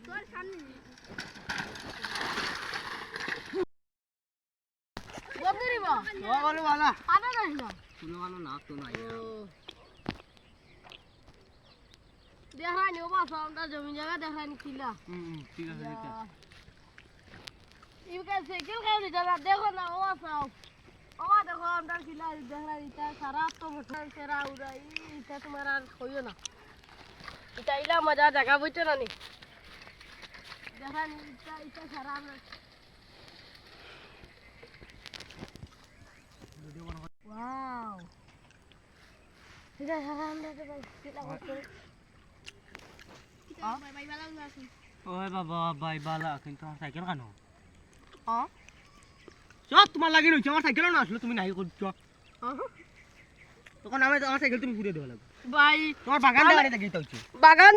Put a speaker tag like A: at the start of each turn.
A: তোর সামনে বন্ধুরি বা ও বলো বালা আনা নাই না কোনো ভালো না তো নাই দেখানি ও বাসা আমরা জমি জায়গা দেখানি কিলা
B: ঠিক আছে ঠিক আছে
A: ইউকে সাইকেল খাওনি জানা দেখো না ও আসাও ও দেখো আমরা কিলা দেখা ইটা সারা তো বছর সেরা উড়াই ইটা তোমার আর কইও না এটা ইলা মজা জায়গা বইতে না নি দেখানি ইটা ইটা সারা আমরা ওয়াও এটা সারা আমরা তো কিলা করতে বাই বাই বালা না
B: ওই বাবা বাই বালা কিন্তু সাইকেল কেন
A: হ্যাঁ
B: চল তোমার লাগি নইছে আমার সাইকেল না আসলে তুমি নাই করছো তখন আমি আমার সাইকেল তুমি ঘুরে দেওয়া লাগবে
A: ভাই
B: তোমার বাগান দেওয়া দেখি তো
A: বাগান